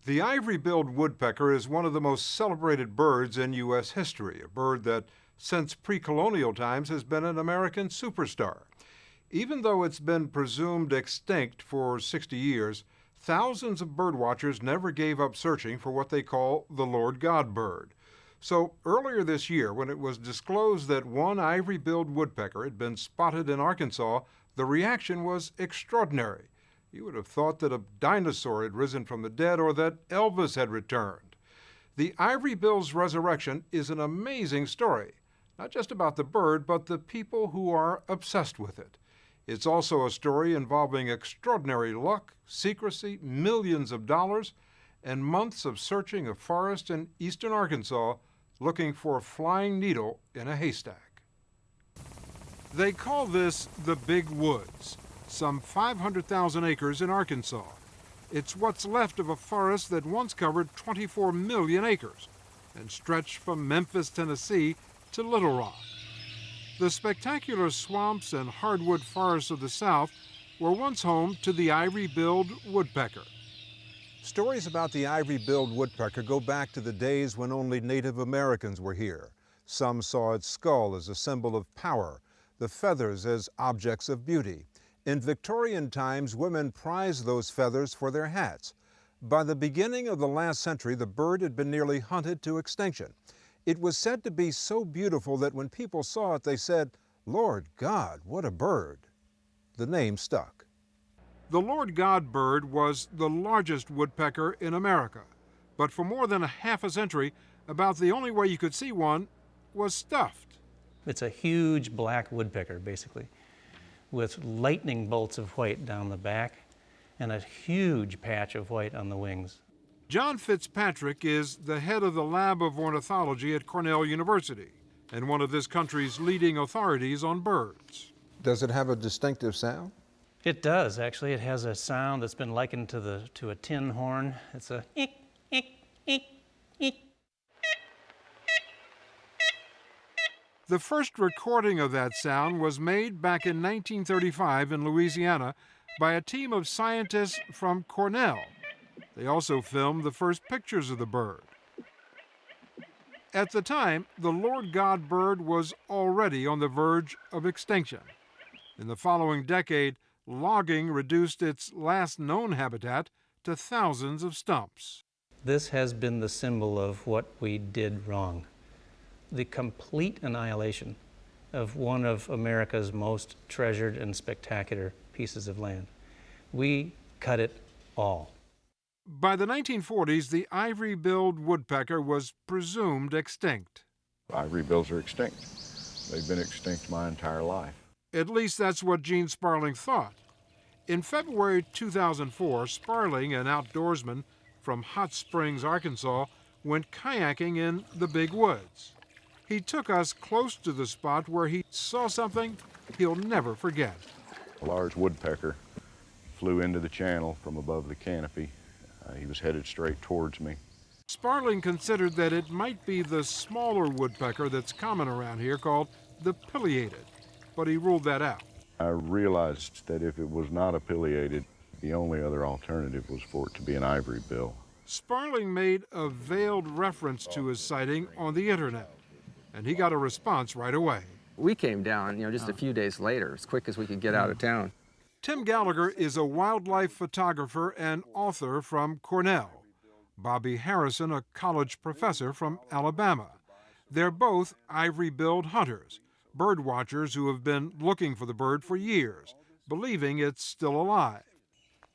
The ivory-billed woodpecker is one of the most celebrated birds in U.S. history, a bird that, since pre-colonial times, has been an American superstar. Even though it's been presumed extinct for 60 years, thousands of birdwatchers never gave up searching for what they call the Lord God bird. So earlier this year, when it was disclosed that one ivory-billed woodpecker had been spotted in Arkansas, the reaction was extraordinary. You would have thought that a dinosaur had risen from the dead or that Elvis had returned. The ivory-bill's resurrection is an amazing story, not just about the bird, but the people who are obsessed with it. It's also a story involving extraordinary luck, secrecy, millions of dollars, and months of searching a forest in eastern Arkansas looking for a flying needle in a haystack. They call this the Big Woods, some 500,000 acres in Arkansas. It's what's left of a forest that once covered 24 million acres and stretched from Memphis, Tennessee to Little Rock. The spectacular swamps and hardwood forests of the South were once home to the ivory-billed woodpecker. Stories about the ivory-billed woodpecker go back to the days when only Native Americans were here. Some saw its skull as a symbol of power, the feathers as objects of beauty. In Victorian times, women prized those feathers for their hats. By the beginning of the last century, the bird had been nearly hunted to extinction. It was said to be so beautiful that when people saw it, they said, "Lord God, what a bird." The name stuck. The Lord God bird was the largest woodpecker in America, but for more than a half a century, about the only way you could see one was stuffed. It's a huge black woodpecker, basically, with lightning bolts of white down the back and a huge patch of white on the wings. John Fitzpatrick is the head of the Lab of Ornithology at Cornell University and one of this country's leading authorities on birds. Does it have a distinctive sound? It does, actually. It has a sound that's been likened to a tin horn. It's a eek, eek, eek, eek. The first recording of that sound was made back in 1935 in Louisiana by a team of scientists from Cornell. They also filmed the first pictures of the bird. At the time, the Lord God bird was already on the verge of extinction. In the following decade, logging reduced its last known habitat to thousands of stumps. This has been the symbol of what we did wrong. The complete annihilation of one of America's most treasured and spectacular pieces of land. We cut it all. By the 1940s, the ivory-billed woodpecker was presumed extinct. Ivory-bills are extinct. They've been extinct my entire life. At least that's what Gene Sparling thought. In February 2004, Sparling, an outdoorsman from Hot Springs, Arkansas, went kayaking in the Big Woods. He took us close to the spot where he saw something he'll never forget. A large woodpecker flew into the channel from above the canopy. He was headed straight towards me. Sparling considered that it might be the smaller woodpecker that's common around here called the pileated, but he ruled that out. I realized that if it was not a pileated, the only other alternative was for it to be an ivory bill. Sparling made a veiled reference to his sighting on the internet, and he got a response right away. We came down, just a few days later, as quick as we could get out of town. Tim Gallagher is a wildlife photographer and author from Cornell. Bobby Harrison, a college professor from Alabama. They're both ivory-billed hunters, bird watchers who have been looking for the bird for years, believing it's still alive.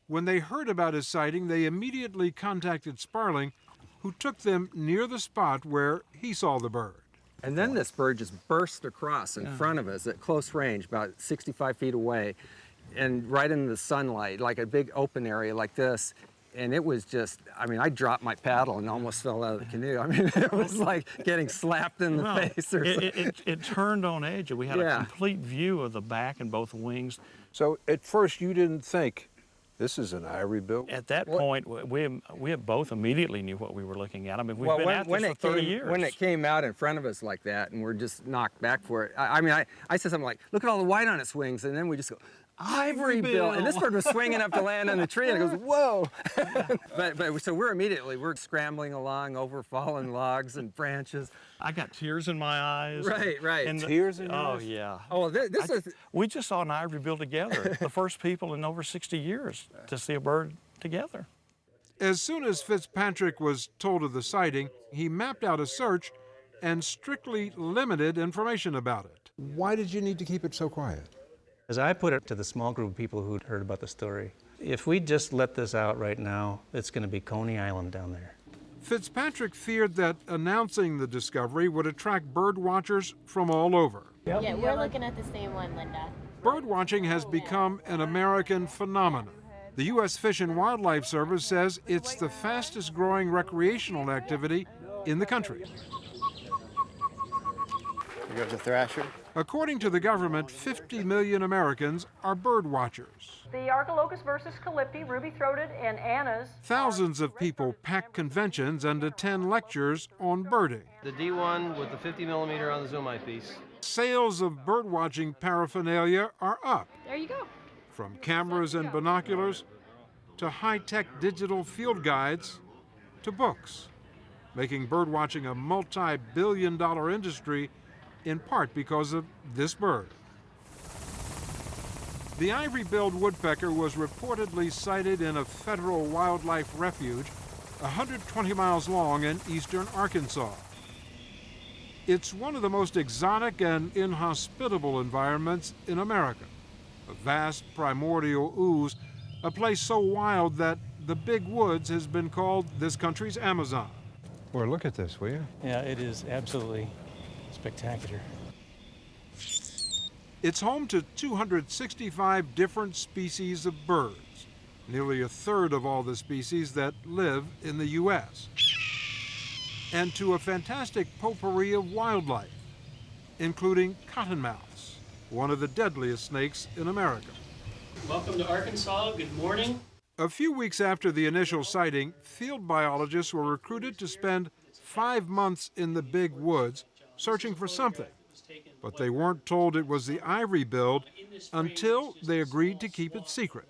When they heard about his sighting, they immediately contacted Sparling, who took them near the spot where he saw the bird. And then this bird just burst across in front of us at close range, about 65 feet away, and right in the sunlight, like a big open area like this. And it was just, I dropped my paddle and almost fell out of the canoe. It was like getting slapped in the face or something. It turned on edge. We had a complete view of the back and both wings. So at first you didn't think, this is an ivory-bill? At that point, we both immediately knew what we were looking at. We've been at this for 30 years. When it came out in front of us like that and we're just knocked back for it, I said something like, look at all the white on its wings, and then we just go, Ivory-Billed. And this bird was swinging up to land on the tree, and it goes, whoa. So we're scrambling along over fallen logs and branches. I got tears in my eyes. Right. And Tears in your eyes? Oh, eyes? yeah. Oh, this is... We just saw an ivory-bill together, the first people in over 60 years to see a bird together. As soon as Fitzpatrick was told of the sighting, he mapped out a search and strictly limited information about it. Why did you need to keep it so quiet? As I put it to the small group of people who'd heard about the story, if we just let this out right now, it's going to be Coney Island down there. Fitzpatrick feared that announcing the discovery would attract bird watchers from all over. Yeah, we're looking at the same one, Linda. Bird watching has become an American phenomenon. The U.S. Fish and Wildlife Service says it's the fastest growing recreational activity in the country. Here goes the thrasher. According to the government, 50 million Americans are bird watchers. The Archilochus versus Calypti, ruby-throated, and Annas. Thousands of people pack conventions and attend lectures on birding. The D1 with the 50 millimeter on the zoom eyepiece. Sales of birdwatching paraphernalia are up. There you go. From cameras and binoculars to high-tech digital field guides to books, making birdwatching a multi-billion-dollar industry in part because of this bird. The Ivory-Billed Woodpecker was reportedly sighted in a federal wildlife refuge 120 miles long in eastern Arkansas. It's one of the most exotic and inhospitable environments in America. A vast primordial ooze, a place so wild that the Big Woods has been called this country's Amazon. Well, look at this, will you? Yeah, it is absolutely spectacular. It's home to 265 different species of birds, nearly a third of all the species that live in the U.S., and to a fantastic potpourri of wildlife, including cottonmouths, one of the deadliest snakes in America. Welcome to Arkansas. Good morning. A few weeks after the initial sighting, field biologists were recruited to spend 5 months in the Big Woods searching for something, but they weren't told it was the ivory-billed until they agreed to keep it secret.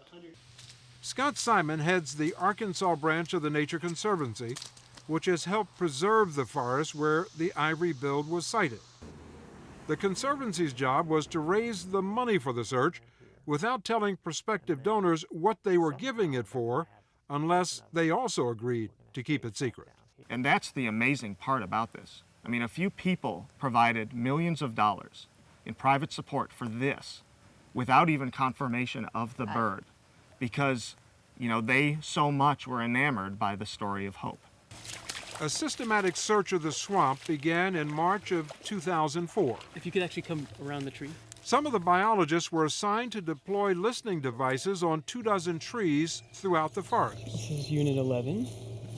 Scott Simon heads the Arkansas branch of the Nature Conservancy, which has helped preserve the forest where the ivory-billed was sighted. The Conservancy's job was to raise the money for the search without telling prospective donors what they were giving it for, unless they also agreed to keep it secret. And that's the amazing part about this. I mean, a few people provided millions of dollars in private support for this without even confirmation of the bird because, they so much were enamored by the story of hope. A systematic search of the swamp began in March of 2004. If you could actually come around the tree. Some of the biologists were assigned to deploy listening devices on 24 trees throughout the forest. This is Unit 11.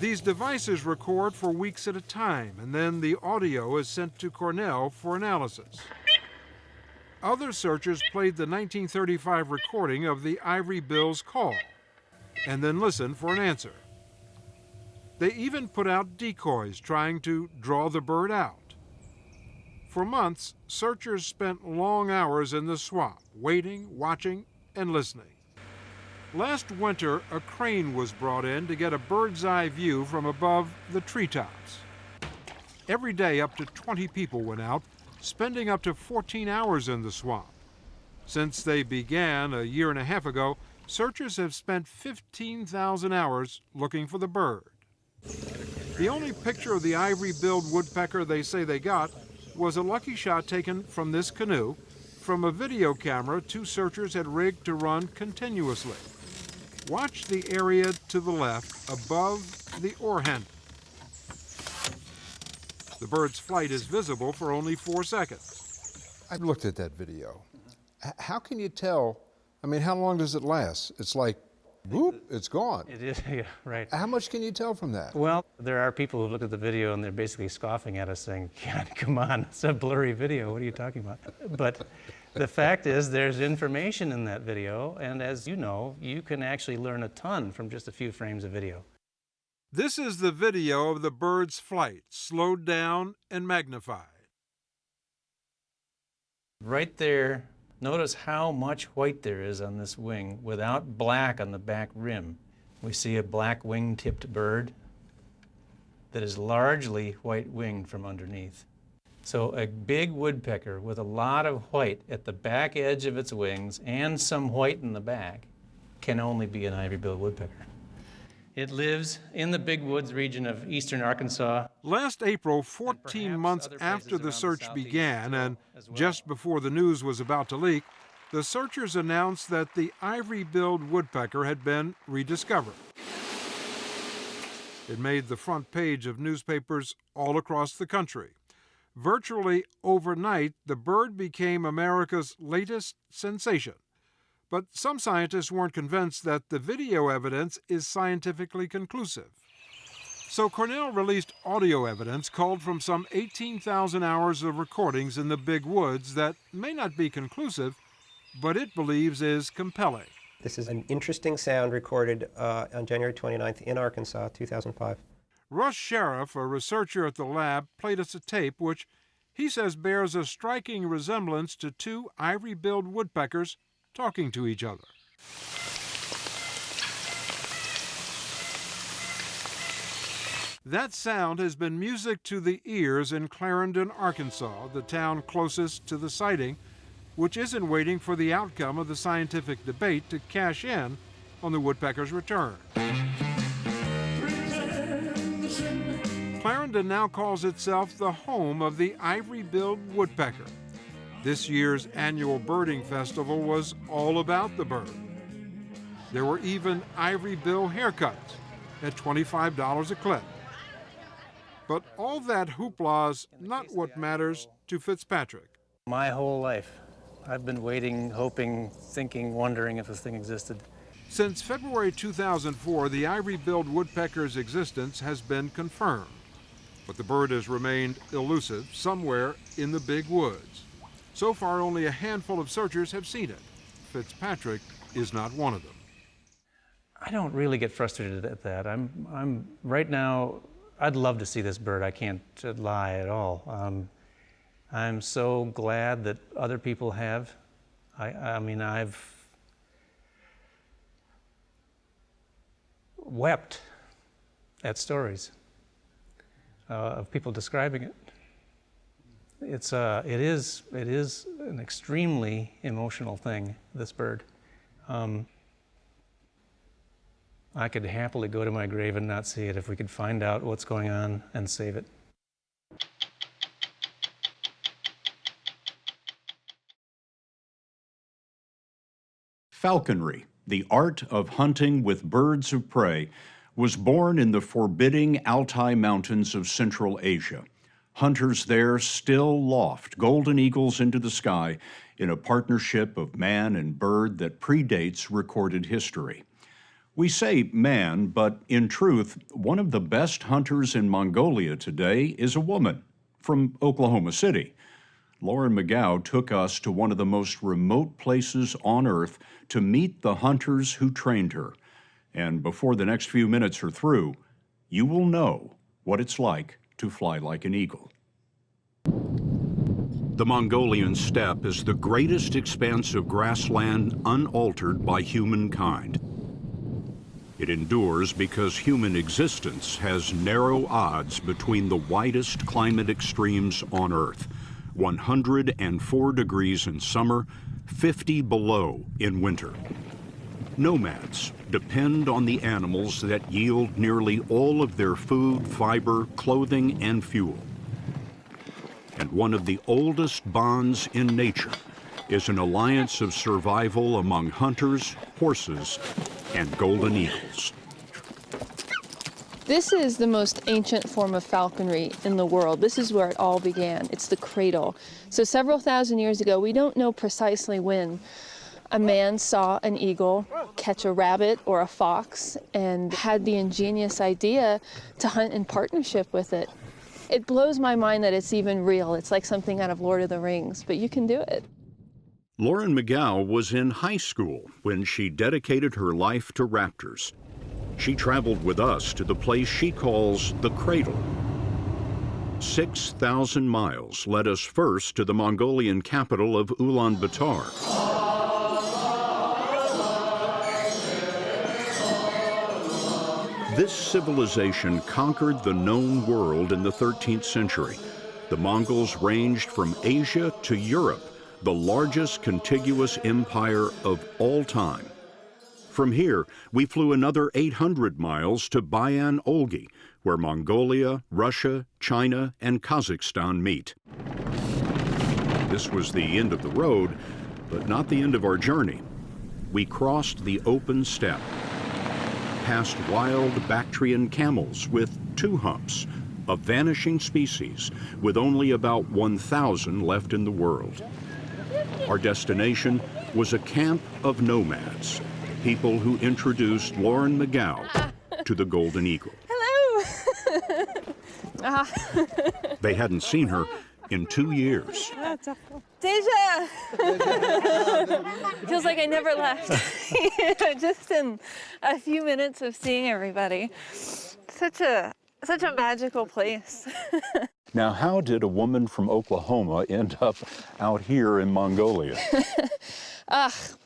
These devices record for weeks at a time, and then the audio is sent to Cornell for analysis. Other searchers played the 1935 recording of the ivory-bill's call, and then listened for an answer. They even put out decoys trying to draw the bird out. For months, searchers spent long hours in the swamp, waiting, watching, and listening. Last winter, a crane was brought in to get a bird's eye view from above the treetops. Every day, up to 20 people went out, spending up to 14 hours in the swamp. Since they began a year and a half ago, searchers have spent 15,000 hours looking for the bird. The only picture of the ivory-billed woodpecker they say they got was a lucky shot taken from this canoe from a video camera 2 searchers had rigged to run continuously. Watch the area to the left above the oar handle. The bird's flight is visible for only 4 seconds. I've looked at that video. How can you tell? I mean, how long does it last? It's like, whoop, it's gone. It is, yeah, right. How much can you tell from that? Well, there are people who look at the video and they're basically scoffing at us saying, God, come on, it's a blurry video. What are you talking about? But the fact is there's information in that video, and as you know, you can actually learn a ton from just a few frames of video. This is the video of the bird's flight, slowed down and magnified. Right there, Notice how much white there is on this wing without black on the back rim. We see a black wing-tipped bird that is largely white-winged from underneath. So a big woodpecker with a lot of white at the back edge of its wings and some white in the back can only be an ivory-billed woodpecker. It lives in the Big Woods region of eastern Arkansas. Last April, 14 months after the search began and just before the news was about to leak, the searchers announced that the ivory-billed woodpecker had been rediscovered. It made the front page of newspapers all across the country. Virtually overnight, the bird became America's latest sensation. But some scientists weren't convinced that the video evidence is scientifically conclusive. So Cornell released audio evidence culled from some 18,000 hours of recordings in the Big Woods that may not be conclusive, but it believes is compelling. This is an interesting sound recorded on January 29th in Arkansas, 2005. Russ Sheriff, a researcher at the lab, played us a tape which he says bears a striking resemblance to two ivory-billed woodpeckers talking to each other. That sound has been music to the ears in Clarendon, Arkansas, the town closest to the sighting, which isn't waiting for the outcome of the scientific debate to cash in on the woodpecker's return. Clarendon now calls itself the home of the ivory-billed woodpecker. This year's annual birding festival was all about the bird. There were even ivory bill haircuts at $25 a clip. But all that hoopla's not what matters to Fitzpatrick. My whole life, I've been waiting, hoping, thinking, wondering if this thing existed. Since February 2004, the ivory-billed woodpecker's existence has been confirmed. But the bird has remained elusive somewhere in the Big Woods. So far, only a handful of searchers have seen it. Fitzpatrick is not one of them. I don't really get frustrated at that. I'm right now, I'd love to see this bird. I can't lie at all. I'm so glad that other people have. I mean, I've wept at stories of people describing it. It is an extremely emotional thing, this bird. I could happily go to my grave and not see it if we could find out what's going on and save it. Falconry, the art of hunting with birds of prey, was born in the forbidding Altai Mountains of Central Asia. Hunters there still loft golden eagles into the sky in a partnership of man and bird that predates recorded history. We say man, but in truth, one of the best hunters in Mongolia today is a woman from Oklahoma City. Lauren McGough took us to one of the most remote places on Earth to meet the hunters who trained her. And before the next few minutes are through, you will know what it's like to fly like an eagle. The Mongolian steppe is the greatest expanse of grassland unaltered by humankind. It endures because human existence has narrow odds between the widest climate extremes on Earth, 104 degrees in summer, 50 below in winter. Nomads depend on the animals that yield nearly all of their food, fiber, clothing, and fuel. And one of the oldest bonds in nature is an alliance of survival among hunters, horses, and golden eagles. This is the most ancient form of falconry in the world. This is where it all began. It's the cradle. So several thousand years ago, we don't know precisely when, a man saw an eagle catch a rabbit or a fox and had the ingenious idea to hunt in partnership with it. It blows my mind that it's even real. It's like something out of Lord of the Rings, but you can do it. Lauren McGough was in high school when she dedicated her life to raptors. She traveled with us to the place she calls the cradle. 6,000 miles led us first to the Mongolian capital of Ulaanbaatar. This civilization conquered the known world in the 13th century. The Mongols ranged from Asia to Europe, the largest contiguous empire of all time. From here, we flew another 800 miles to Bayan-Olgi, where Mongolia, Russia, China, and Kazakhstan meet. This was the end of the road, but not the end of our journey. We crossed the open steppe, past wild Bactrian camels with 2 humps, a vanishing species with only about 1,000 left in the world. Our destination was a camp of nomads, people who introduced Lauren McGough to the golden eagle. They hadn't seen her in 2 years. Deja! Feels like I never left. Just in a few minutes of seeing everybody. Such a magical place. Now, how did a woman from Oklahoma end up out here in Mongolia?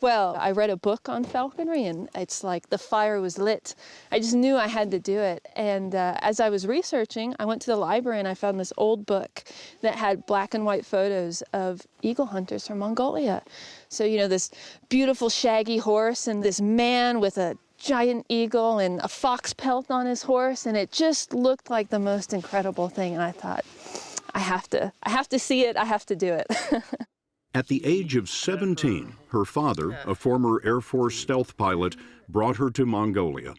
Well, I read a book on falconry, and it's like the fire was lit. I just knew I had to do it. And as I was researching, I went to the library and I found this old book that had black and white photos of eagle hunters from Mongolia. So, you know, this beautiful shaggy horse and this man with a giant eagle and a fox pelt on his horse, and it just looked like the most incredible thing. And I thought, I have to see it, I have to do it. At the age of 17, her father, a former Air Force stealth pilot, brought her to Mongolia.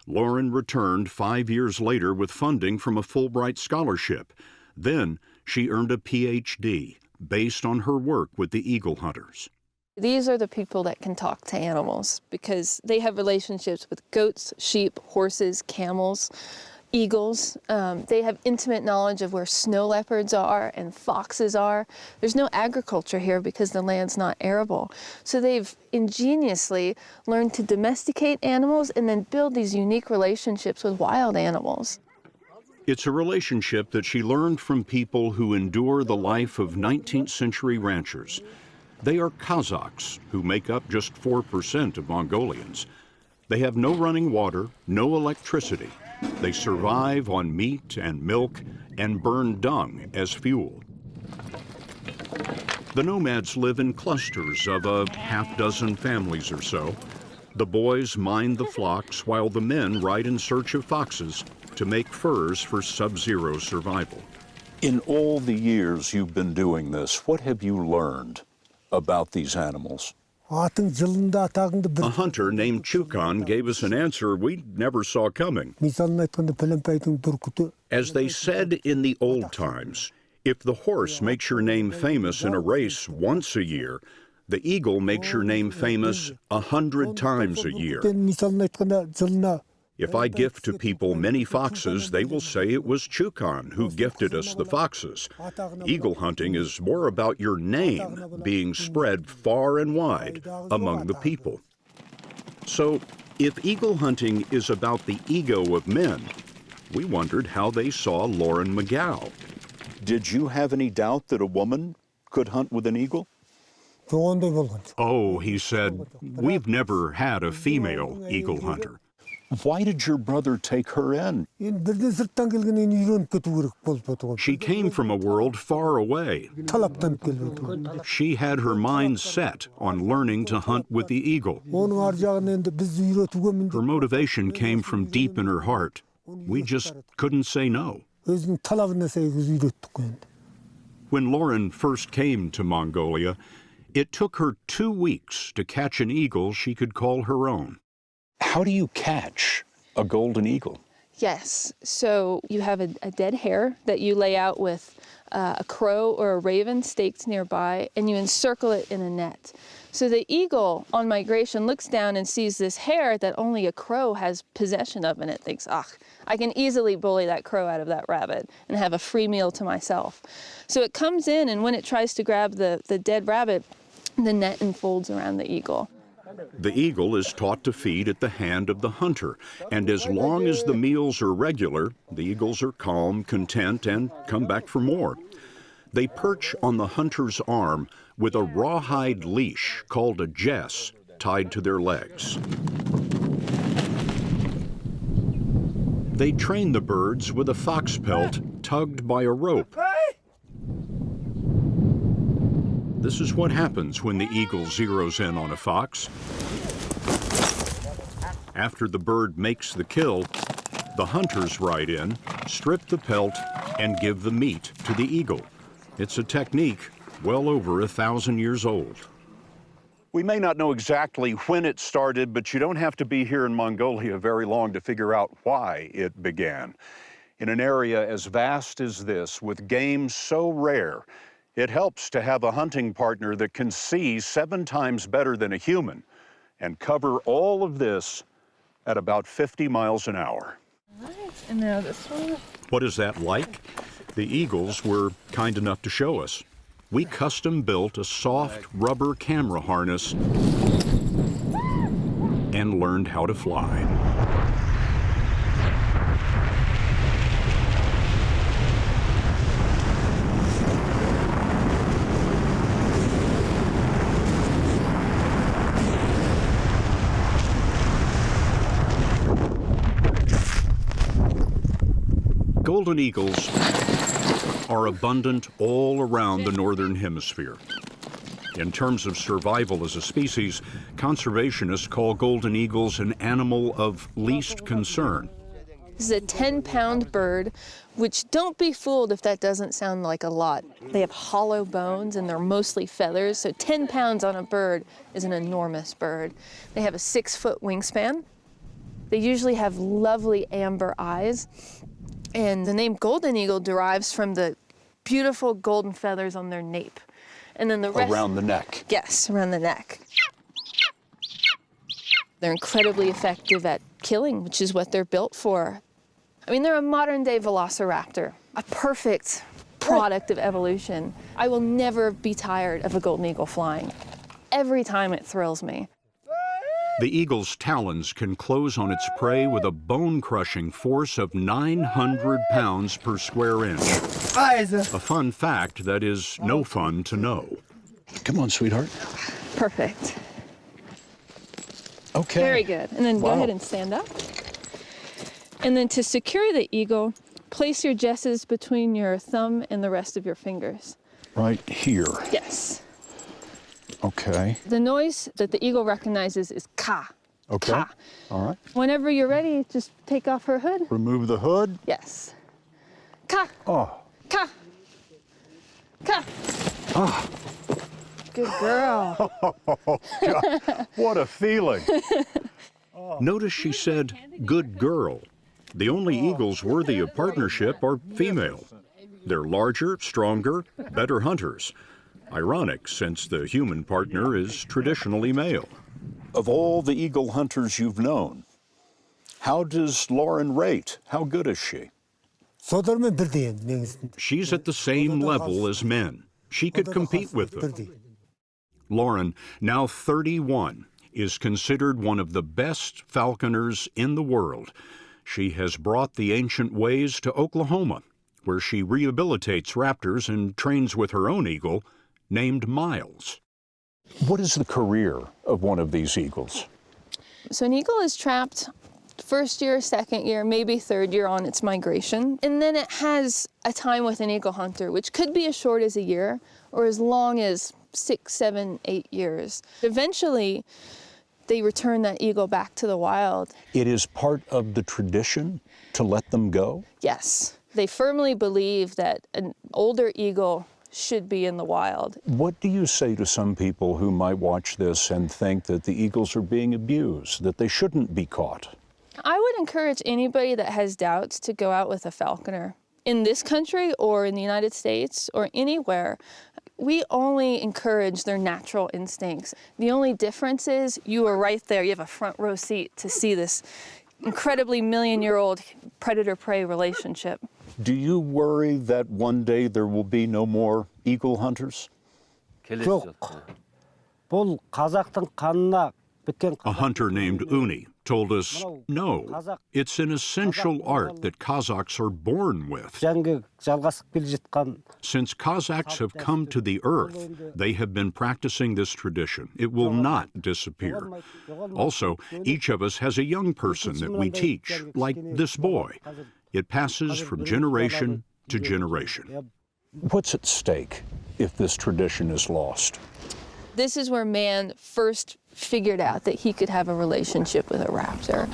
Lauren returned 5 years later with funding from a Fulbright scholarship. Then she earned a PhD based on her work with the eagle hunters. These are the people that can talk to animals because they have relationships with goats, sheep, horses, camels, eagles. They have intimate knowledge of where snow leopards are and foxes are. There's no agriculture here because the land's not arable. So they've ingeniously learned to domesticate animals and then build these unique relationships with wild animals. It's a relationship that she learned from people who endure the life of 19th century ranchers. They are Kazakhs, who make up just 4% of Mongolians. They have no running water, no electricity. They survive on meat and milk and burn dung as fuel. The nomads live in clusters of a half-dozen families or so. The boys mind the flocks while the men ride in search of foxes to make furs for sub-zero survival. In all the years you've been doing this, what have you learned about these animals? A hunter named Chukan gave us an answer we never saw coming. As they said in the old times, if the horse makes your name famous in a race once a year, the eagle makes your name famous 100 times a year. If I gift to people many foxes, they will say it was Chukan who gifted us the foxes. Eagle hunting is more about your name being spread far and wide among the people. So, if eagle hunting is about the ego of men, we wondered how they saw Lauren McGough. Did you have any doubt that a woman could hunt with an eagle? Oh, he said, we've never had a female eagle hunter. Why did your brother take her in? She came from a world far away. She had her mind set on learning to hunt with the eagle. Her motivation came from deep in her heart. We just couldn't say no. When Lauren first came to Mongolia, it took her 2 weeks to catch an eagle she could call her own. How do you catch a golden eagle? Yes, so you have a dead hare that you lay out with a crow or a raven staked nearby, and you encircle it in a net. So the eagle on migration looks down and sees this hare that only a crow has possession of, and it thinks, I can easily bully that crow out of that rabbit and have a free meal to myself. So it comes in, and when it tries to grab the dead rabbit, the net enfolds around the eagle. The eagle is taught to feed at the hand of the hunter, and as long as the meals are regular, the eagles are calm, content, and come back for more. They perch on the hunter's arm with a rawhide leash called a jess tied to their legs. They train the birds with a fox pelt tugged by a rope. This is what happens when the eagle zeroes in on a fox. After the bird makes the kill, the hunters ride in, strip the pelt, and give the meat to the eagle. It's a technique well over 1,000 years old. We may not know exactly when it started, but you don't have to be here in Mongolia very long to figure out why it began. In an area as vast as this, with game so rare, it helps to have a hunting partner that can see 7 times better than a human and cover all of this at about 50 miles an hour. All right, and now this one. What is that like? The eagles were kind enough to show us. We custom built a soft rubber camera harness and learned how to fly. Golden eagles are abundant all around the northern hemisphere. In terms of survival as a species, conservationists call golden eagles an animal of least concern. This is a 10-pound bird, which don't be fooled if that doesn't sound like a lot. They have hollow bones and they're mostly feathers, so 10 pounds on a bird is an enormous bird. They have a 6-foot wingspan. They usually have lovely amber eyes. And the name golden eagle derives from the beautiful golden feathers on their nape. And then the rest... Around the neck. Yes, around the neck. They're incredibly effective at killing, which is what they're built for. I mean, they're a modern-day velociraptor, a perfect product of evolution. I will never be tired of a golden eagle flying. Every time it thrills me. The eagle's talons can close on its prey with a bone-crushing force of 900 pounds per square inch. A fun fact that is no fun to know. Come on, sweetheart. Perfect. Okay. Very good. And then go ahead and stand up. And then to secure the eagle, place your jesses between your thumb and the rest of your fingers. Right here. Yes. Okay. The noise that the eagle recognizes is ka. Okay. Ka. All right. Whenever you're ready, just take off her hood. Remove the hood. Yes. Ka. Oh. Ka. Ka. Ah. Good girl. Oh, God. What a feeling. Notice she said, good girl. The only eagles worthy of partnership are female. They're larger, stronger, better hunters. Ironic, since the human partner is traditionally male. Of all the eagle hunters you've known, how does Lauren rate? How good is she? She's at the same level as men. She could compete with them. Lauren, now 31, is considered one of the best falconers in the world. She has brought the ancient ways to Oklahoma, where she rehabilitates raptors and trains with her own eagle, named Miles. What is the career of one of these eagles? So an eagle is trapped first year, second year, maybe third year on its migration. And then it has a time with an eagle hunter, which could be as short as a year or as long as 6, 7, 8 years. Eventually, they return that eagle back to the wild. It is part of the tradition to let them go? Yes. They firmly believe that an older eagle should be in the wild. What do you say to some people who might watch this and think that the eagles are being abused, that they shouldn't be caught? I would encourage anybody that has doubts to go out with a falconer. In this country or in the United States or anywhere, we only encourage their natural instincts. The only difference is you are right there. You have a front row seat to see this incredibly million-year-old predator-prey relationship. Do you worry that one day there will be no more eagle hunters? Жоқ. Бұл қазақтың қанына A hunter named Uni told us, no, it's an essential art that Kazakhs are born with. Since Kazakhs have come to the earth, they have been practicing this tradition. It will not disappear. Also, each of us has a young person that we teach, like this boy. It passes from generation to generation. What's at stake if this tradition is lost? This is where man first figured out that he could have a relationship with a raptor.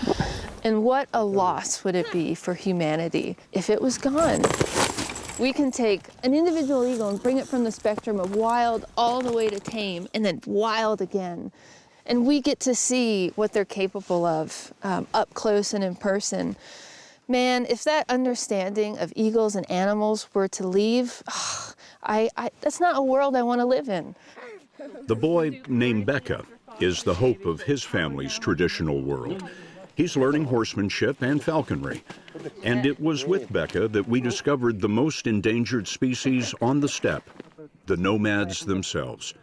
And what a loss would it be for humanity if it was gone? We can take an individual eagle and bring it from the spectrum of wild all the way to tame and then wild again. And we get to see what they're capable of up close and in person. Man, if that understanding of eagles and animals were to leave, that's not a world I want to live in. The boy named Becca is the hope of his family's traditional world. He's learning horsemanship and falconry. And it was with Becca that we discovered the most endangered species on the steppe, the nomads themselves.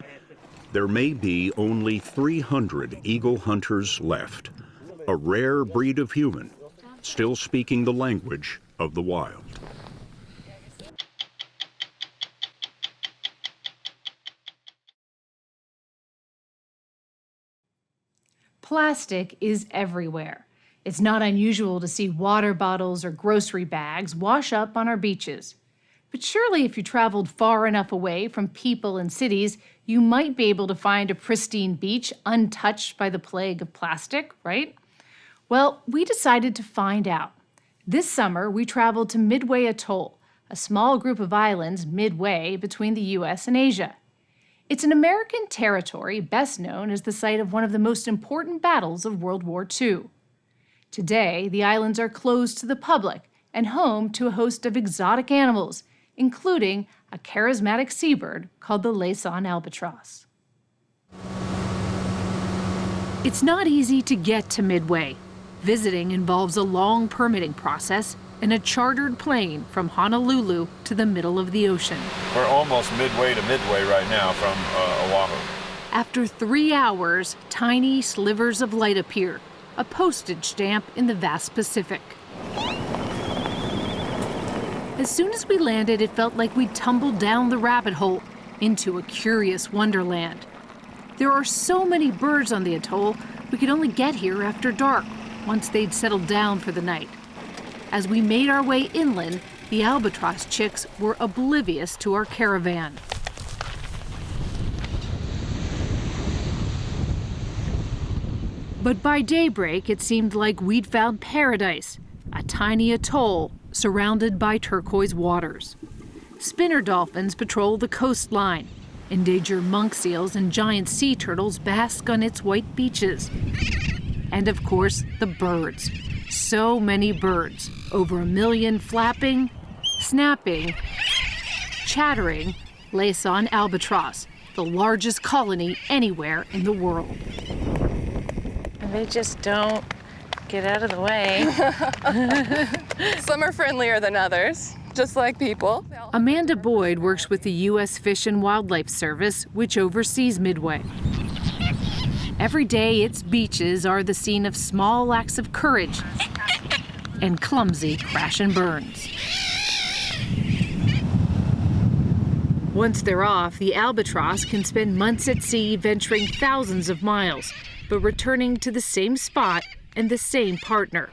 There may be only 300 eagle hunters left, a rare breed of human, still speaking the language of the wild. Plastic is everywhere. It's not unusual to see water bottles or grocery bags wash up on our beaches. But surely if you traveled far enough away from people and cities, you might be able to find a pristine beach untouched by the plague of plastic, right? Well, we decided to find out. This summer, we traveled to Midway Atoll, a small group of islands midway between the U.S. and Asia. It's an American territory best known as the site of one of the most important battles of World War II. Today, the islands are closed to the public and home to a host of exotic animals, including a charismatic seabird called the Laysan albatross. It's not easy to get to Midway. Visiting involves a long permitting process and a chartered plane from Honolulu to the middle of the ocean. We're almost midway to Midway right now from Oahu. After 3 hours, tiny slivers of light appear, a postage stamp in the vast Pacific. As soon as we landed, it felt like we'd tumbled down the rabbit hole into a curious wonderland. There are so many birds on the atoll, we could only get here after dark, once they'd settled down for the night. As we made our way inland, the albatross chicks were oblivious to our caravan. But by daybreak, it seemed like we'd found paradise, a tiny atoll surrounded by turquoise waters. Spinner dolphins patrol the coastline. Endangered monk seals and giant sea turtles bask on its white beaches. And of course, the birds. So many birds, over 1 million flapping, snapping, chattering, Laysan albatross, the largest colony anywhere in the world. And they just don't get out of the way. Some are friendlier than others, just like people. Amanda Boyd works with the U.S. Fish and Wildlife Service, which oversees Midway. Every day, its beaches are the scene of small acts of courage and clumsy crash and burns. Once they're off, the albatross can spend months at sea venturing thousands of miles, but returning to the same spot and the same partner.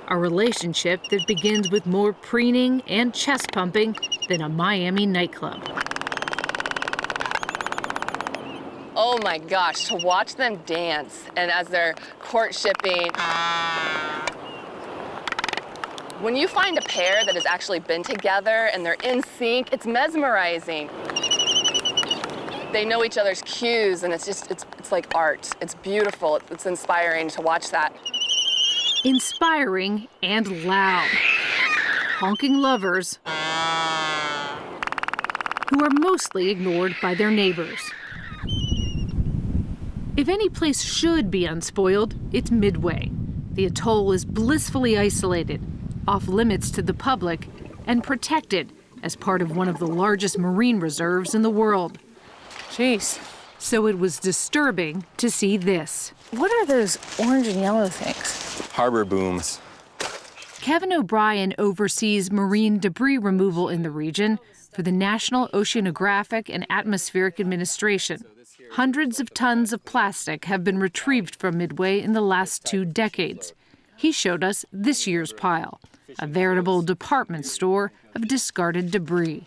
A relationship that begins with more preening and chest pumping than a Miami nightclub. Oh my gosh, to watch them dance and as they're courtshiping. When you find a pair that has actually been together and they're in sync, it's mesmerizing. They know each other's cues and it's like art. It's beautiful, it's inspiring to watch that. Inspiring and loud. Honking lovers who are mostly ignored by their neighbors. If any place should be unspoiled, it's Midway. The atoll is blissfully isolated, off limits to the public, and protected as part of one of the largest marine reserves in the world. Jeez. So it was disturbing to see this. What are those orange and yellow things? Harbor booms. Kevin O'Brien oversees marine debris removal in the region for the National Oceanographic and Atmospheric Administration. Hundreds of tons of plastic have been retrieved from Midway in the last 2 decades. He showed us this year's pile, a veritable department store of discarded debris.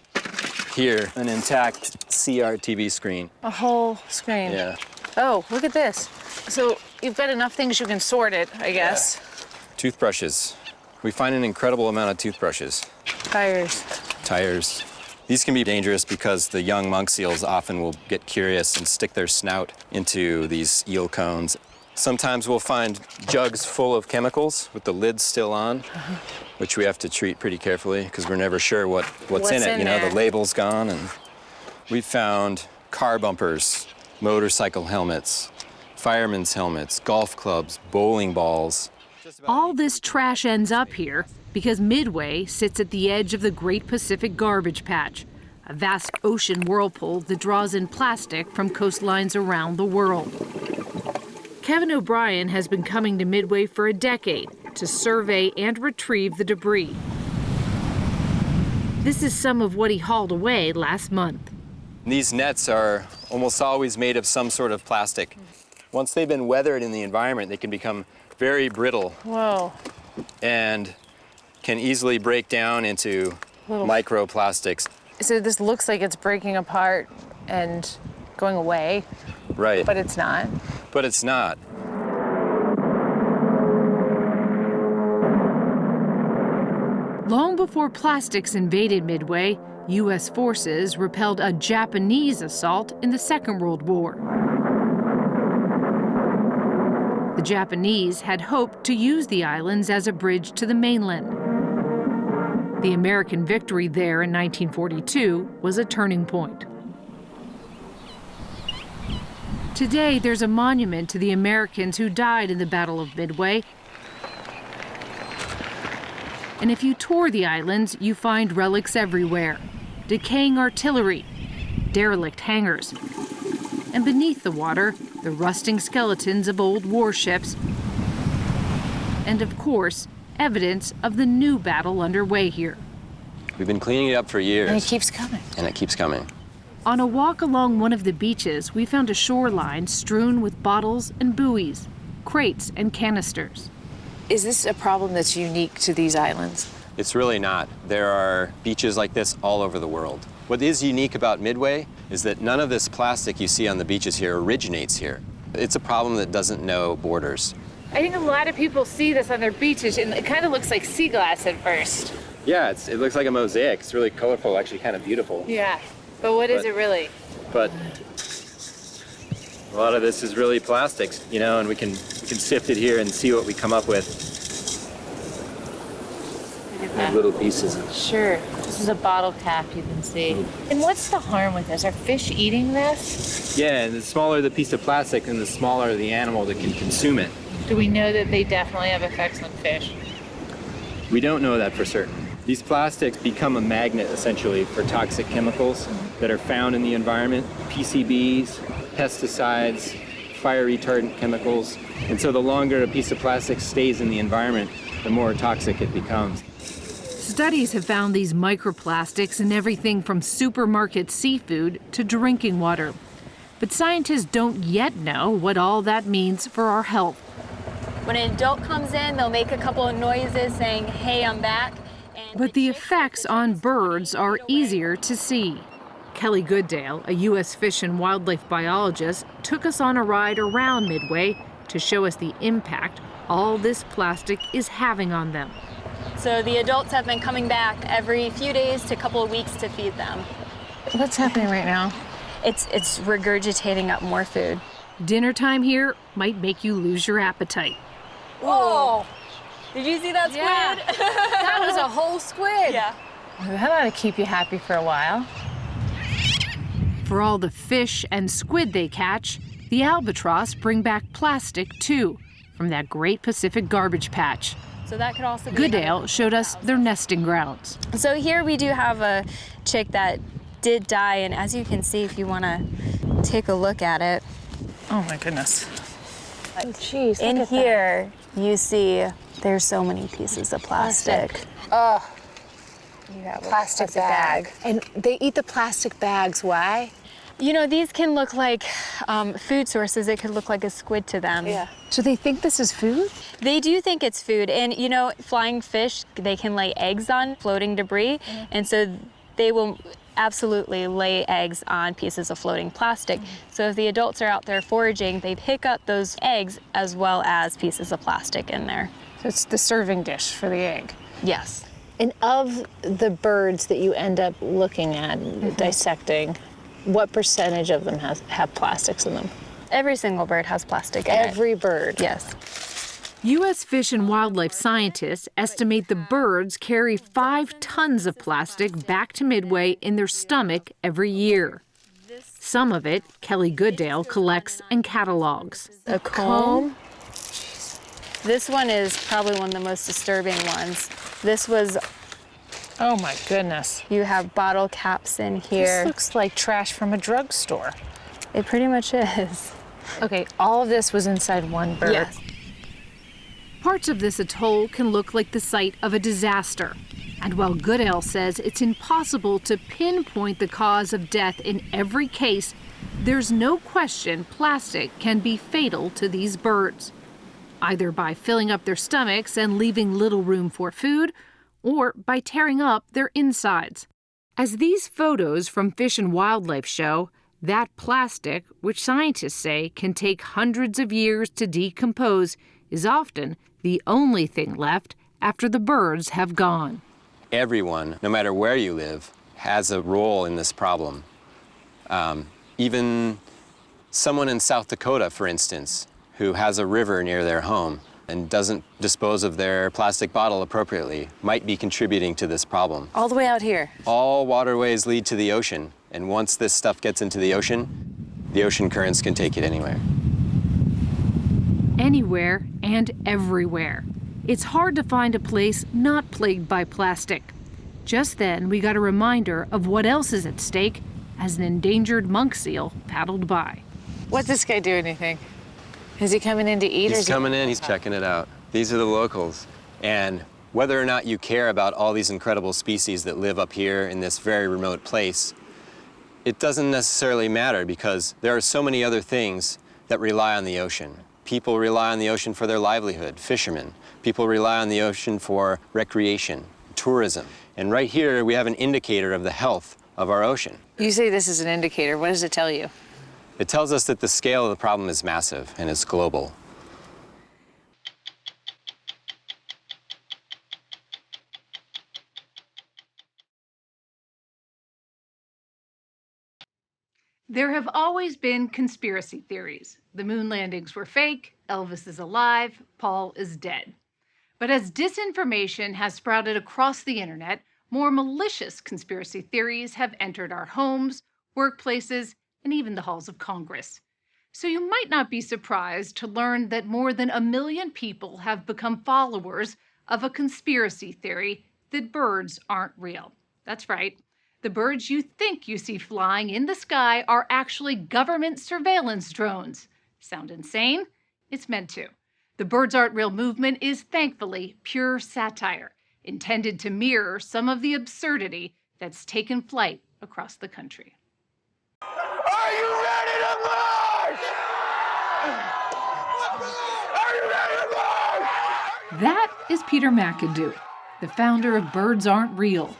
Here, an intact CRTV screen. A whole screen? Yeah. Oh, look at this. So you've got enough things you can sort it, I guess. Yeah. Toothbrushes. We find an incredible amount of toothbrushes. Tires. These can be dangerous because the young monk seals often will get curious and stick their snout into these eel cones. Sometimes we'll find jugs full of chemicals with the lids still on, which we have to treat pretty carefully because we're never sure what's in it. You know, the label's gone. And we found car bumpers, motorcycle helmets, firemen's helmets, golf clubs, bowling balls. All this trash ends up here because Midway sits at the edge of the Great Pacific Garbage Patch, a vast ocean whirlpool that draws in plastic from coastlines around the world. Kevin O'Brien has been coming to Midway for a decade to survey and retrieve the debris. This is some of what he hauled away last month. These nets are almost always made of some sort of plastic. Once they've been weathered in the environment, they can become very brittle. Whoa. And can easily break down into microplastics. So this looks like it's breaking apart and going away. Right. But it's not. But it's not. Long before plastics invaded Midway, U.S. forces repelled a Japanese assault in the Second World War. The Japanese had hoped to use the islands as a bridge to the mainland. The American victory there in 1942 was a turning point. Today, there's a monument to the Americans who died in the Battle of Midway. And if you tour the islands, you find relics everywhere. Decaying artillery, derelict hangars, and beneath the water, the rusting skeletons of old warships, and of course, evidence of the new battle underway here. We've been cleaning it up for years. And it keeps coming. And it keeps coming. On a walk along one of the beaches, we found a shoreline strewn with bottles and buoys, crates and canisters. Is this a problem that's unique to these islands? It's really not. There are beaches like this all over the world. What is unique about Midway is that none of this plastic you see on the beaches here originates here. It's a problem that doesn't know borders. I think a lot of people see this on their beaches, and it kind of looks like sea glass at first. Yeah, it looks like a mosaic. It's really colorful, actually kind of beautiful. Yeah, but what is it really? But a lot of this is really plastics, you know, and we can sift it here and see what we come up with. Little pieces. Sure. This is a bottle cap, you can see. And what's the harm with this? Are fish eating this? Yeah, and the smaller the piece of plastic, and the smaller the animal that can consume it. Do we know that they definitely have effects on fish? We don't know that for certain. These plastics become a magnet, essentially, for toxic chemicals that are found in the environment. PCBs, pesticides, fire retardant chemicals. And so the longer a piece of plastic stays in the environment, the more toxic it becomes. Studies have found these microplastics in everything from supermarket seafood to drinking water. But scientists don't yet know what all that means for our health. When an adult comes in, they'll make a couple of noises saying, "Hey, I'm back." But the effects on birds are easier to see. Kelly Goodale, a U.S. fish and wildlife biologist, took us on a ride around Midway to show us the impact all this plastic is having on them. So the adults have been coming back every few days to a couple of weeks to feed them. What's happening right now? It's regurgitating up more food. Dinner time here might make you lose your appetite. Whoa! Did you see that squid? Yeah. That was a whole squid. Yeah. That ought to keep you happy for a while. For all the fish and squid they catch, the albatross bring back plastic too, from that Great Pacific Garbage Patch. So that could also be Goodale showed us their nesting grounds. So here we do have a chick that did die, and as you can see, if you want to take a look at it. Oh my goodness. Oh, geez, in here, you see there's so many pieces of plastic. Oh, You have a plastic bag. And they eat the plastic bags. Why? You know, these can look like food sources. It could look like a squid to them. Yeah. So they think this is food? They do think it's food. And, you know, flying fish, they can lay eggs on floating debris. And so they will absolutely lay eggs on pieces of floating plastic. So if the adults are out there foraging, they pick up those eggs as well as pieces of plastic in there. So it's the serving dish for the egg. Yes. And of the birds that you end up looking at, dissecting, what percentage of them have plastics in them? Every single bird has plastic in it. Every bird? Yes. U.S. Fish and Wildlife scientists estimate the birds carry 5 tons of plastic back to Midway in their stomach every year. Some of it, Kelly Goodale collects and catalogs. A comb? This one is probably one of the most disturbing ones. This was... Oh my goodness. You have bottle caps in here. This looks like trash from a drugstore. It pretty much is. Okay, all of this was inside one bird? Yes. Parts of this atoll can look like the site of a disaster. And while Goodale says it's impossible to pinpoint the cause of death in every case, there's no question plastic can be fatal to these birds, either by filling up their stomachs and leaving little room for food, or by tearing up their insides. As these photos from Fish and Wildlife show, that plastic, which scientists say can take hundreds of years to decompose, is often the only thing left after the birds have gone. Everyone, no matter where you live, has a role in this problem. Even someone in South Dakota, for instance, who has a river near their home and doesn't dispose of their plastic bottle appropriately might be contributing to this problem. All the way out here? All waterways lead to the ocean, and once this stuff gets into the ocean currents can take it anywhere. Anywhere and everywhere. It's hard to find a place not plagued by plastic. Just then, we got a reminder of what else is at stake as an endangered monk seal paddled by. What's this guy doing, you think? Is he coming in to eat? He's coming in, he's checking it out. These are the locals. And whether or not you care about all these incredible species that live up here in this very remote place, it doesn't necessarily matter because there are so many other things that rely on the ocean. People rely on the ocean for their livelihood, fishermen. People rely on the ocean for recreation, tourism. And right here, we have an indicator of the health of our ocean. You say this is an indicator. What does it tell you? It tells us that the scale of the problem is massive and it's global. There have always been conspiracy theories. The moon landings were fake, Elvis is alive, Paul is dead. But as disinformation has sprouted across the internet, more malicious conspiracy theories have entered our homes, workplaces, and even the halls of Congress. So you might not be surprised to learn that more than 1 million people have become followers of a conspiracy theory that birds aren't real. That's right. The birds you think you see flying in the sky are actually government surveillance drones. Sound insane? It's meant to. The Birds Aren't Real movement is thankfully pure satire, intended to mirror some of the absurdity that's taken flight across the country. Are you ready to march? Are you ready to march? That is Peter McIndoe, the founder of Birds Aren't Real,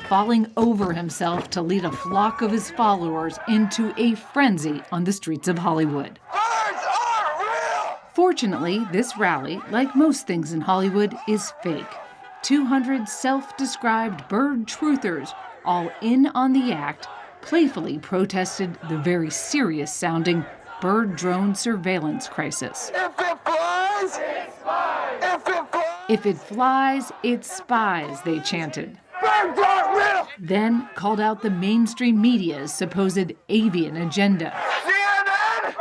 falling over himself to lead a flock of his followers into a frenzy on the streets of Hollywood. Birds aren't real! Fortunately, this rally, like most things in Hollywood, is fake. 200 self-described bird truthers, all in on the act, playfully protested the very serious-sounding bird drone surveillance crisis. If it flies, it spies! If it flies, If it flies, it spies, they chanted. birds aren't real! Then called out the mainstream media's supposed avian agenda, CNN?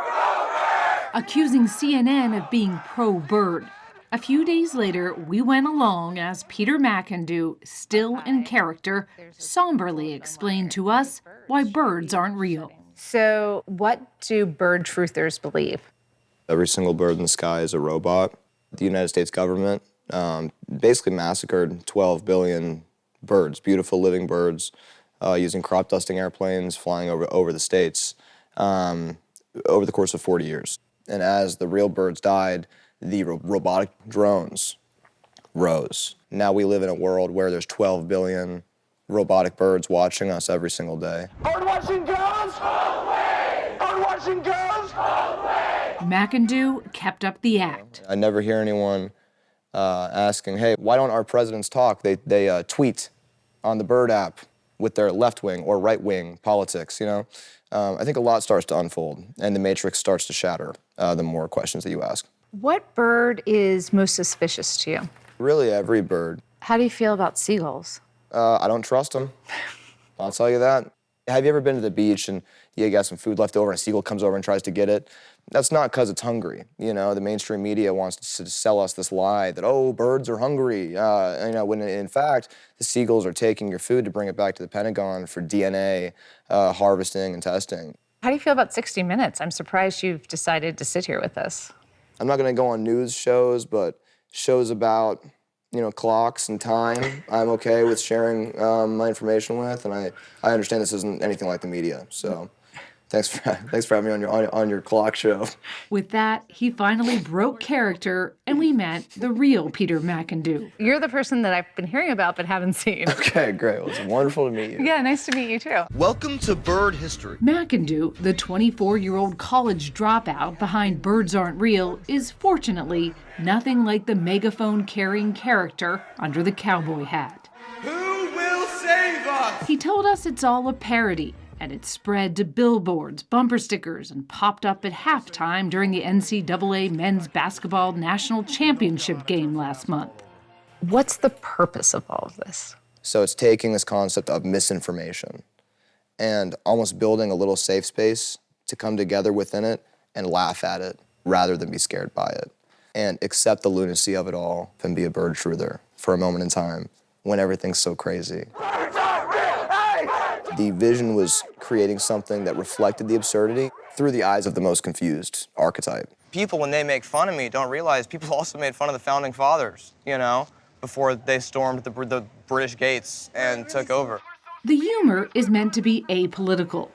accusing CNN of being pro-bird. A few days later, we went along as Peter McIndoe, still in character, somberly explained to us why birds aren't real. So what do bird truthers believe? Every single bird in the sky is a robot. The United States government basically massacred 12 billion birds, beautiful living birds, using crop dusting airplanes flying over the states over the course of 40 years. And as the real birds died, the robotic drones rose. Now we live in a world where there's 12 billion robotic birds watching us every single day. Bird watching goes away! Bird watching goes away! McIndoe kept up the act. I never hear anyone asking, hey, why don't our presidents talk? They tweet on the Bird app with their left-wing or right-wing politics, you know? I think a lot starts to unfold, and the matrix starts to shatter the more questions that you ask. What bird is most suspicious to you? Really, every bird. How do you feel about seagulls? I don't trust them. I'll tell you that. Have you ever been to the beach and you got some food left over and a seagull comes over and tries to get it? That's not because it's hungry. You know, the mainstream media wants to sell us this lie that, oh, birds are hungry. You know, when in fact, the seagulls are taking your food to bring it back to the Pentagon for DNA harvesting and testing. How do you feel about 60 Minutes? I'm surprised you've decided to sit here with us. I'm not going to go on news shows, but shows about, you know, clocks and time, I'm okay with sharing my information with, and I understand this isn't anything like the media, so thanks for having me on your clock show. With that, he finally broke character, and we met the real Peter McIndoe. You're the person that I've been hearing about but haven't seen. Okay, great. Well, it's wonderful to meet you. Yeah, nice to meet you too. Welcome to Bird History. McIndoe, the 24-year-old college dropout behind Birds Aren't Real, is fortunately nothing like the megaphone-carrying character under the cowboy hat. Who will save us? He told us it's all a parody, and it spread to billboards, bumper stickers, and popped up at halftime during the NCAA Men's Basketball National Championship game last month. What's the purpose of all of this? So it's taking this concept of misinformation and almost building a little safe space to come together within it and laugh at it rather than be scared by it, and accept the lunacy of it all and be a bird truther for a moment in time when everything's so crazy. The vision was creating something that reflected the absurdity through the eyes of the most confused archetype. People, when they make fun of me, don't realize people also made fun of the founding fathers, you know, before they stormed the British gates and took over. The humor is meant to be apolitical.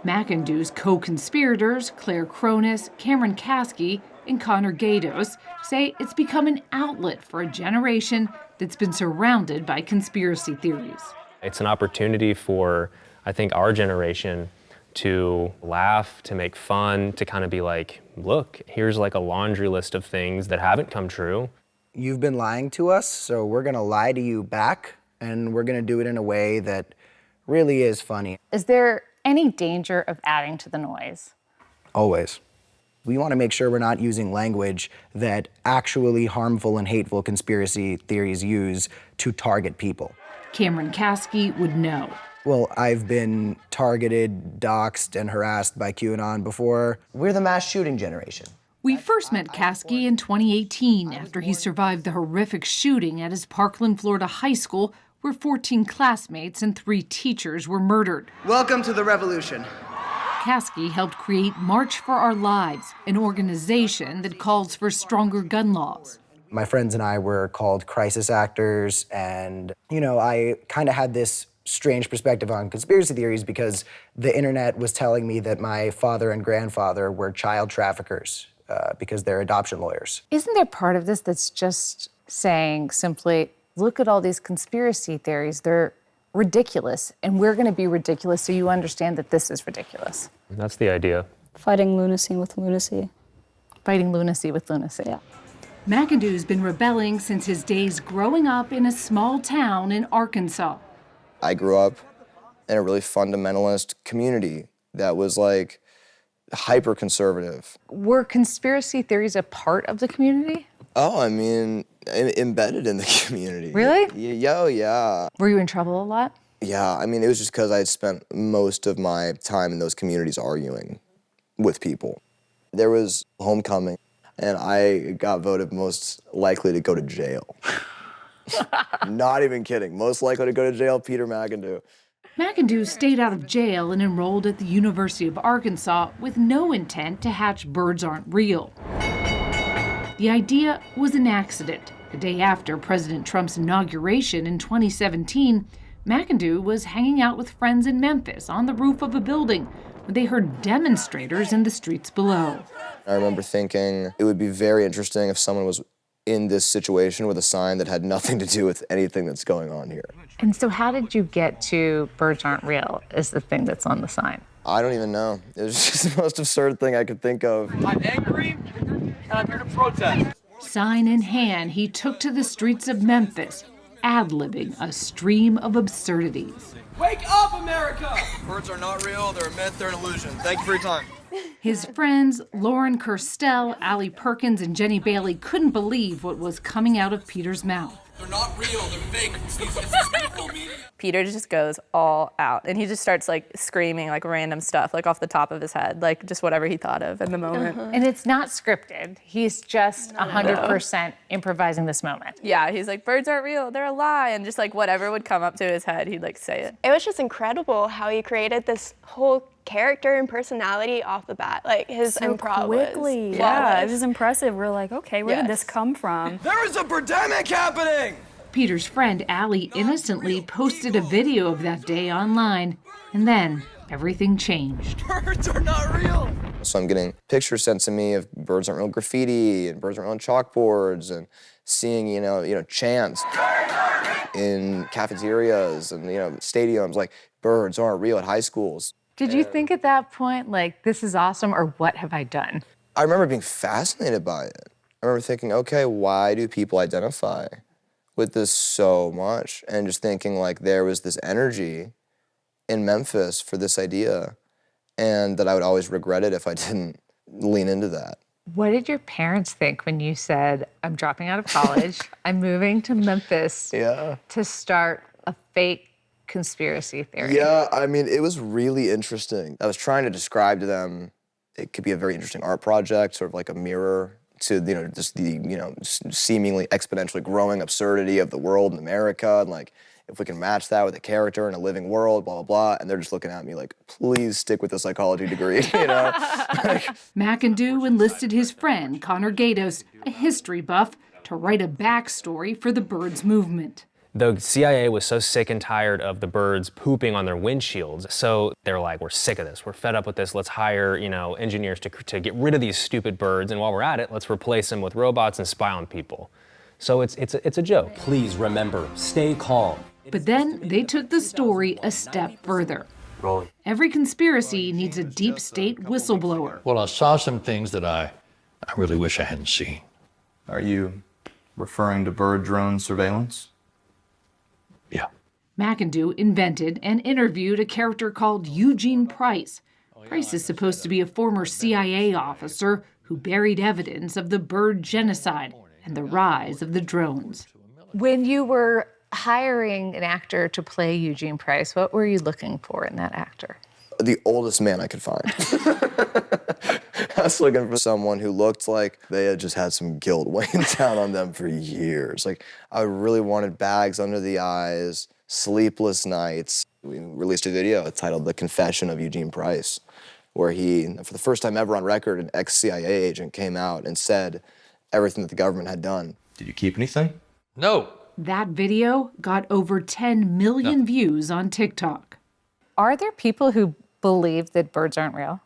McIndoe's co-conspirators, Claire Cronus, Cameron Kasky, and Connor Gatos, say it's become an outlet for a generation that's been surrounded by conspiracy theories. It's an opportunity for, I think, our generation to laugh, to make fun, to kind of be like, look, here's like a laundry list of things that haven't come true. You've been lying to us, so we're gonna lie to you back, and we're gonna do it in a way that really is funny. Is there any danger of adding to the noise? Always. We want to make sure we're not using language that actually harmful and hateful conspiracy theories use to target people. Cameron Kasky would know. Well, I've been targeted, doxxed, and harassed by QAnon before. We're the mass shooting generation. We first met Kasky in 2018 after he survived the horrific shooting at his Parkland, Florida high school, where 14 classmates and 3 teachers were murdered. Welcome to the revolution. Kasky helped create March for Our Lives, an organization that calls for stronger gun laws. My friends and I were called crisis actors, and, you know, I kind of had this strange perspective on conspiracy theories because the internet was telling me that my father and grandfather were child traffickers because they're adoption lawyers. Isn't there part of this that's just saying simply, look at all these conspiracy theories, they're ridiculous, and we're going to be ridiculous so you understand that this is ridiculous? That's the idea. Fighting lunacy with lunacy. Fighting lunacy with lunacy. Yeah. McIndoe's been rebelling since his days growing up in a small town in Arkansas. I grew up in a really fundamentalist community that was like hyper-conservative. Were conspiracy theories a part of the community? Oh, I mean, embedded in the community. Really? Yeah. Were you in trouble a lot? Yeah, I mean, it was just because I had spent most of my time in those communities arguing with people. There was homecoming, and I got voted most likely to go to jail. Not even kidding. Most likely to go to jail, Peter McIndoe. McIndoe stayed out of jail and enrolled at the University of Arkansas with no intent to hatch birds aren't real. The idea was an accident. The day after President Trump's inauguration in 2017, McIndoe was hanging out with friends in Memphis on the roof of a building when they heard demonstrators in the streets below. I remember thinking it would be very interesting if someone was in this situation with a sign that had nothing to do with anything that's going on here. And so how did you get to birds aren't real is the thing that's on the sign? I don't even know. It was just the most absurd thing I could think of. I'm angry and I'm here to protest. Sign in hand, he took to the streets of Memphis, ad-libbing a stream of absurdities. Wake up, America! Birds are not real, they're a myth, they're an illusion. Thank you for your time. His friends, Lauren Kirstell, Allie Perkins, and Jenny Bailey couldn't believe what was coming out of Peter's mouth. They're not real, they're fake. Peter just goes all out, and he just starts like screaming like random stuff, like off the top of his head, like just whatever he thought of in the moment. And it's not scripted. He's just 100% improvising this moment. Yeah, he's like, birds aren't real, they're a lie, and just like whatever would come up to his head, he'd like say it. It was just incredible how he created this whole character and personality off the bat. Like his improv quickly. was Yeah, it was impressive. We're like, okay, where did this come from? There is a pandemic happening! Peter's friend Allie innocently posted a video of that day online, and then everything changed. Birds are not real! So I'm getting pictures sent to me of birds aren't real graffiti and birds aren't real on chalkboards and seeing, you know, chants in cafeterias and, stadiums like birds aren't real at high schools. Did you think at that point, like, this is awesome, or what have I done? I remember being fascinated by it. I remember thinking, okay, why do people identify with this so much? And just thinking like there was this energy in Memphis for this idea and that I would always regret it if I didn't lean into that. What did your parents think when you said, I'm dropping out of college, I'm moving to Memphis to start a fake conspiracy theory? Yeah, I mean, it was really interesting. I was trying to describe to them it could be a very interesting art project, sort of like a mirror to, just the, seemingly exponentially growing absurdity of the world in America, and like, if we can match that with a character in a living world, blah, blah, blah, and they're just looking at me like, please stick with the psychology degree, McIndoe enlisted his friend, Connor Gatos, a history buff, to write a backstory for the birds movement. The CIA was so sick and tired of the birds pooping on their windshields, so they're like, we're sick of this, we're fed up with this, let's hire, engineers to get rid of these stupid birds, and while we're at it, let's replace them with robots and spy on people. So it's a joke. Please remember, stay calm. But then they took the story a step further. Every conspiracy needs a deep state whistleblower. Well, I saw some things that I really wish I hadn't seen. Are you referring to bird drone surveillance? Yeah. McIndoe invented and interviewed a character called Eugene Price. Price is supposed to be a former CIA officer who buried evidence of the bird genocide and the rise of the drones. When you were hiring an actor to play Eugene Price, what were you looking for in that actor? The oldest man I could find. I was looking for someone who looked like they had just had some guilt weighing down on them for years. Like, I really wanted bags under the eyes, sleepless nights. We released a video titled The Confession of Eugene Price, where he, for the first time ever on record, an ex-CIA agent came out and said everything that the government had done. Did you keep anything? No. That video got over 10 million views on TikTok. Are there people who believe that birds aren't real?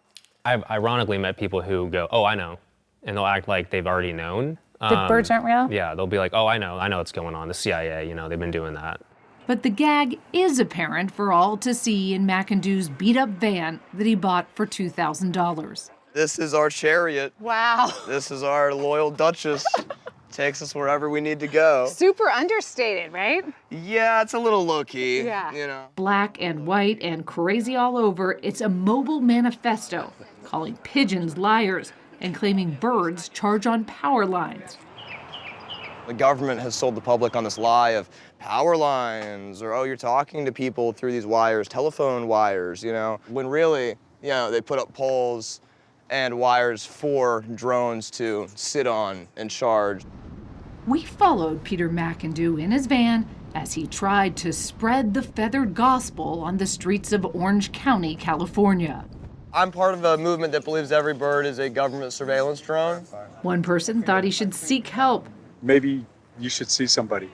I've ironically met people who go, oh, I know, and they'll act like they've already known. That birds aren't real? Yeah, they'll be like, oh, I know what's going on. The CIA, they've been doing that. But the gag is apparent for all to see in McIndoe's beat-up van that he bought for $2,000. This is our chariot. Wow. This is our loyal Duchess. Takes us wherever we need to go. Super understated, right? Yeah, it's a little low-key, Black and white and crazy all over, it's a mobile manifesto calling pigeons liars and claiming birds charge on power lines. The government has sold the public on this lie of power lines, or, oh, you're talking to people through these wires, telephone wires, when really, they put up poles and wires for drones to sit on and charge. We followed Peter McIndoe in his van as he tried to spread the feathered gospel on the streets of Orange County, California. I'm part of a movement that believes every bird is a government surveillance drone. One person thought he should seek help. Maybe you should see somebody.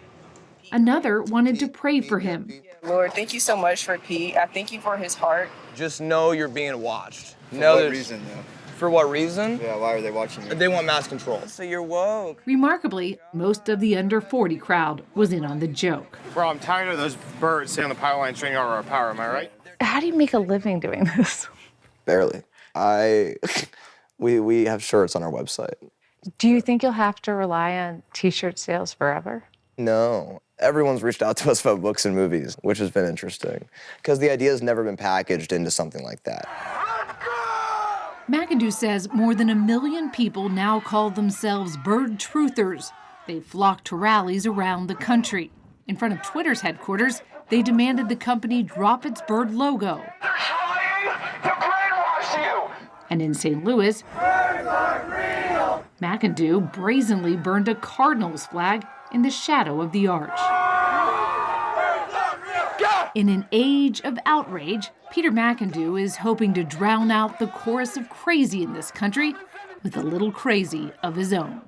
Another wanted to pray for him. Lord, thank you so much for Pete. I thank you for his heart. Just know you're being watched. For what reason, though? For what reason? Yeah, why are they watching you? They want mass control. So you're woke. Remarkably, most of the under 40 crowd was in on the joke. Bro, I'm tired of those birds sitting on the power line stringing over our power, am I right? How do you make a living doing this? Barely. We have shirts on our website. Do you think you'll have to rely on t-shirt sales forever? No. Everyone's reached out to us about books and movies, which has been interesting, because the idea has never been packaged into something like that. McIndoe says more than 1 million people now call themselves bird truthers. They flock to rallies around the country. In front of Twitter's headquarters, they demanded the company drop its bird logo. They're trying to brainwash you! And in St. Louis, McIndoe brazenly burned a Cardinals flag in the shadow of the arch. In an age of outrage, Peter McIndoe is hoping to drown out the chorus of crazy in this country with a little crazy of his own.